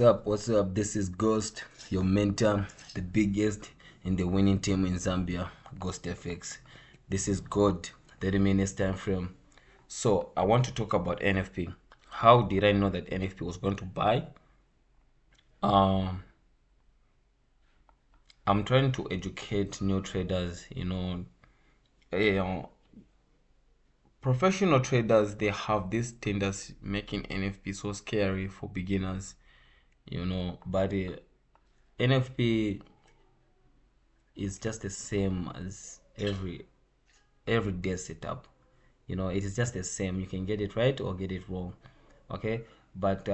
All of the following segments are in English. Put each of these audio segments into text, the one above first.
What's up? This is Ghost, your mentor, the biggest in the winning team in Zambia, Ghost FX. This is God, 30 minutes time frame. So I want to talk about NFP. How did I know that NFP was going to buy? Um, I'm trying to educate new traders. Professional traders, they have this tendency making NFP so scary for beginners. But NFP is just the same as every day setup. It is just the same. You can get it right or get it wrong. Okay, but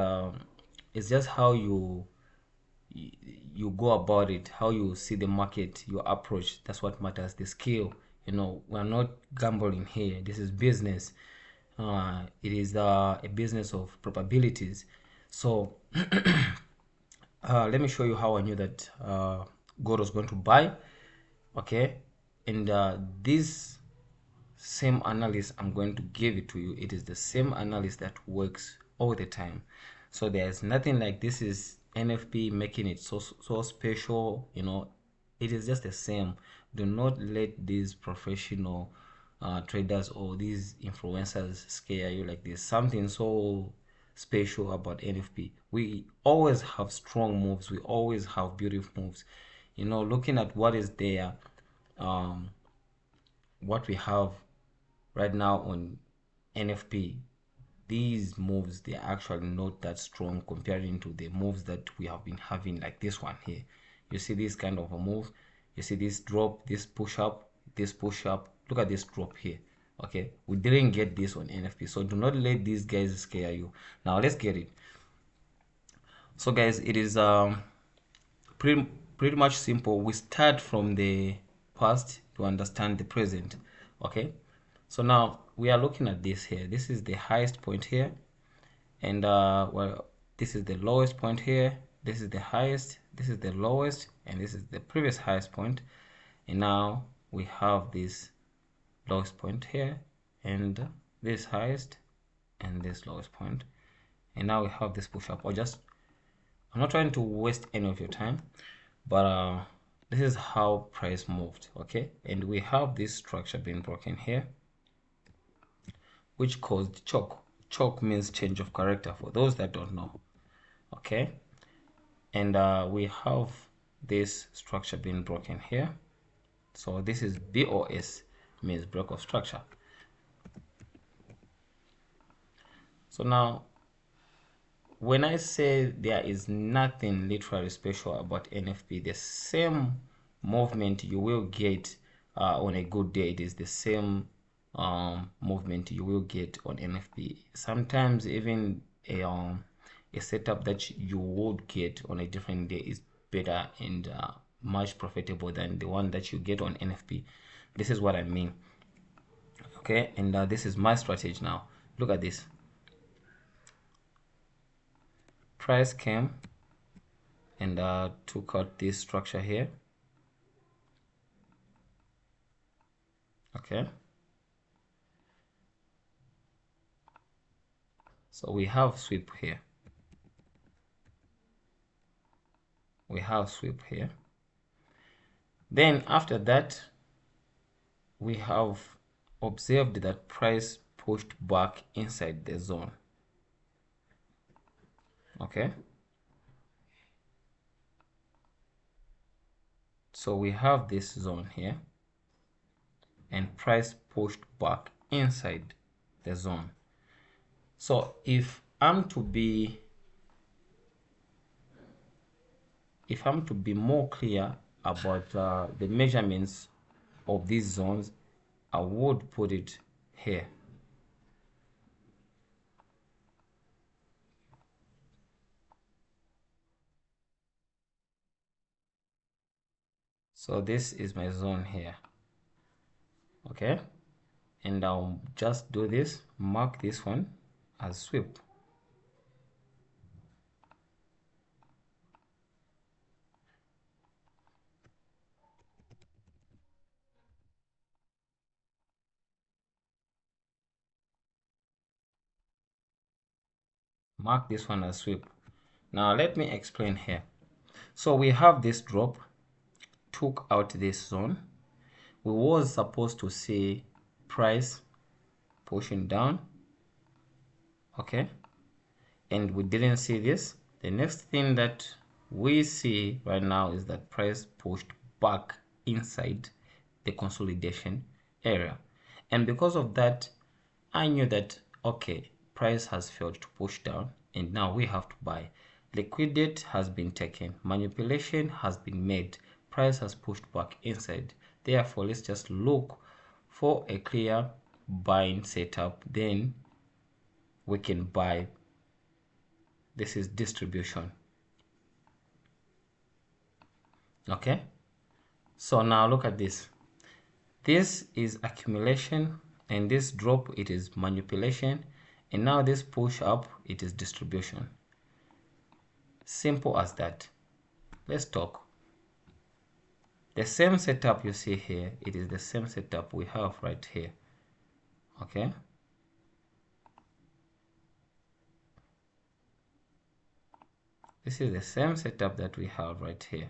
it's just how you go about it, how you see the market, your approach. That's what matters. The skill. We're not gambling here. This is business. It is a business of probabilities. So let me show you how I knew that gold was going to buy. Okay, and this same analysis, I'm going to give it to you. It is the same analysis that works all the time. So there's nothing like this is NFP making it so special. It is just the same. Do not let these professional traders or these influencers scare you like this. Something so special about NFP. We always have strong moves. We always have beautiful moves. Looking at what is there, what we have right now on NFP, these moves, they are actually not that strong comparing to the moves that we have been having, like this one here. You see this kind of a move, you see this drop, this push up, this push up. Look at this drop here. Okay, we didn't get this on NFP, so do not let these guys scare you. Now let's get it. So guys, it is pretty pretty much simple. We start from the past to understand the present. Okay, so now we are looking at this here. This is the highest point here, and well, this is the lowest point here. This is the highest, this is the lowest, and this is the previous highest point. And now we have this lowest point here, and this highest, and this lowest point. And now we have this push up. I'm not trying to waste any of your time, but this is how price moved. Okay, and we have this structure being broken here, which caused choke means change of character for those that don't know. Okay, and we have this structure being broken here. So this is BOS, means break of structure. So now when I say there is nothing literally special about NFP, the same movement you will get on a good day, it is the same movement you will get on NFP. Sometimes even a setup that you would get on a different day is better and much profitable than the one that you get on NFP. This is what I mean. Okay, and this is my strategy now. Look at this. Price came and took out this structure here. Okay, so we have sweep here, we have sweep here. Then after that, we have observed that price pushed back inside the zone. Okay, so we have this zone here, and price pushed back inside the zone. So if I'm to be more clear about the measurements of these zones, I would put it here. So this is my zone here. Okay, and I'll just do this, mark this one as sweep. Mark this one as sweep. Now let me explain here. So we have this drop, took out this zone. We was supposed to see price pushing down, okay, and we didn't see this. The next thing that we see right now is that price pushed back inside the consolidation area, and because of that I knew that okay, price has failed to push down and now we have to buy. Liquidity has been taken, manipulation has been made, price has pushed back inside. Therefore, let's just look for a clear buying setup, then we can buy. This is distribution. Okay, so now look at this. This is accumulation, and this drop, it is manipulation, and now this push up, it is distribution. Simple as that. Let's talk. The same setup you see here, it is the same setup we have right here. Okay, this is the same setup that we have right here.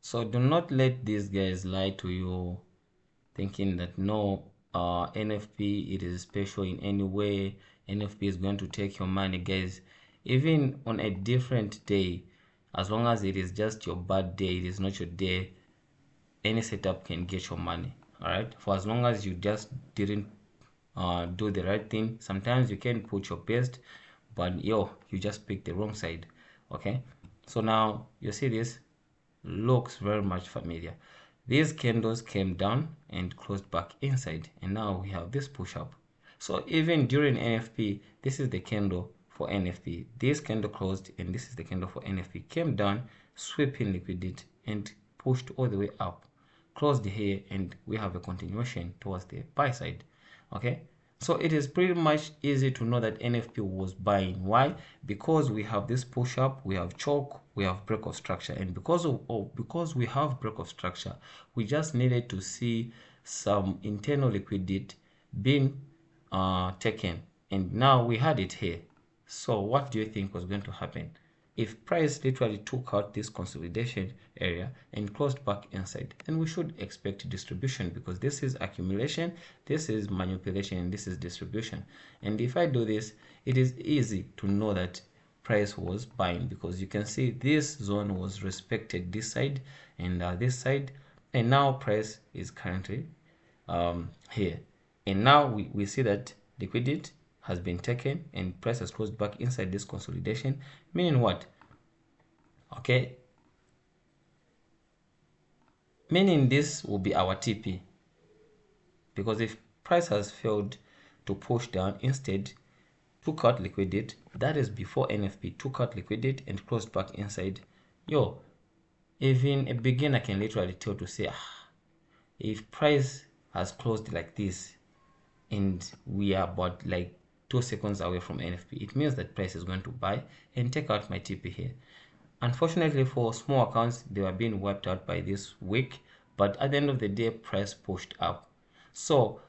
So do not let these guys lie to you thinking that no, NFP, it is special in any way. NFP is going to take your money. Guys, even on a different day, as long as it is just your bad day, it is not your day, any setup can get your money. All right, for as long as you just didn't do the right thing. Sometimes you can put your best, but you just picked the wrong side. Okay, so now you see this looks very much familiar. These candles came down and closed back inside, and now we have this push up. So even during NFP, this is the candle for NFP. This candle closed, and this is the candle for NFP. Came down, sweeping liquidity, and pushed all the way up, closed here, and we have a continuation towards the buy side. Okay, so it is pretty much easy to know that NFP was buying. Why? Because we have this push up, we have choke, we have break of structure, and because we have break of structure, we just needed to see some internal liquidity being taken, and now we had it here. So what do you think was going to happen if price literally took out this consolidation area and closed back inside? Then we should expect distribution, because this is accumulation, this is manipulation, and this is distribution. And if I do this, it is easy to know that price was buying, because you can see this zone was respected, this side and this side, and now price is currently here, and now we see that liquidity has been taken and price has closed back inside this consolidation, meaning what? Okay, meaning this will be our TP, because if price has failed to push down, instead took out liquidity, that is before NFP took out liquidity and closed back inside, even a beginner can literally tell to say, if price has closed like this and we are about like 2 seconds away from NFP, it means that price is going to buy and take out my TP here. Unfortunately for small accounts, they were being wiped out by this wick, but at the end of the day, price pushed up. So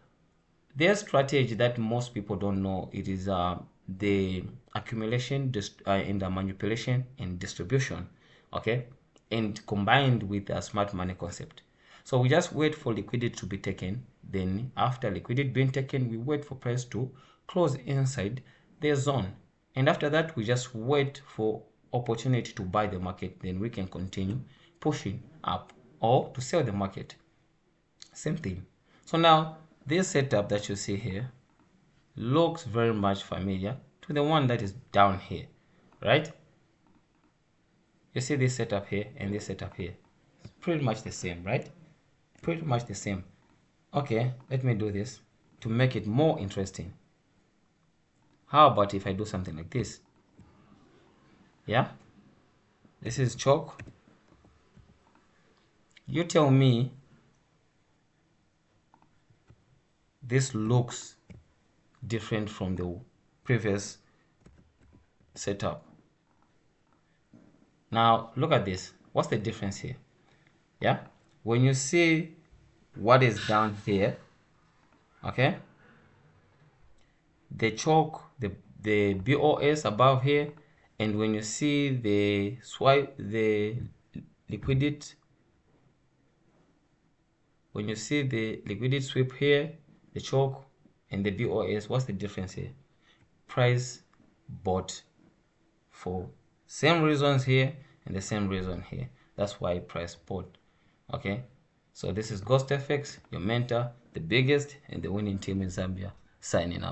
their strategy that most people don't know, it is the accumulation and the manipulation and distribution, okay, and combined with a smart money concept. So we just wait for liquidity to be taken, then after liquidity being taken, we wait for price to close inside the zone, and after that we just wait for opportunity to buy the market, then we can continue pushing up, or to sell the market, same thing. So now this setup that you see here looks very much familiar to the one that is down here, right? You see this setup here and this setup here, it's pretty much the same, right? Pretty much the same. Okay, let me do this to make it more interesting. How about if I do something like this? Yeah, this is choke. You tell me this looks different from the previous setup. Now look at this. What's the difference here? Yeah, when you see what is down here, okay, the chalk, the BOS above here, and when you see the swipe, the liquidity, when you see the liquidity sweep here, the chalk and the BOS, what's the difference here? Price bought for same reasons here and the same reason here. That's why price bought. Okay, so this is Ghost FX, your mentor, the biggest and the winning team in Zambia, signing out.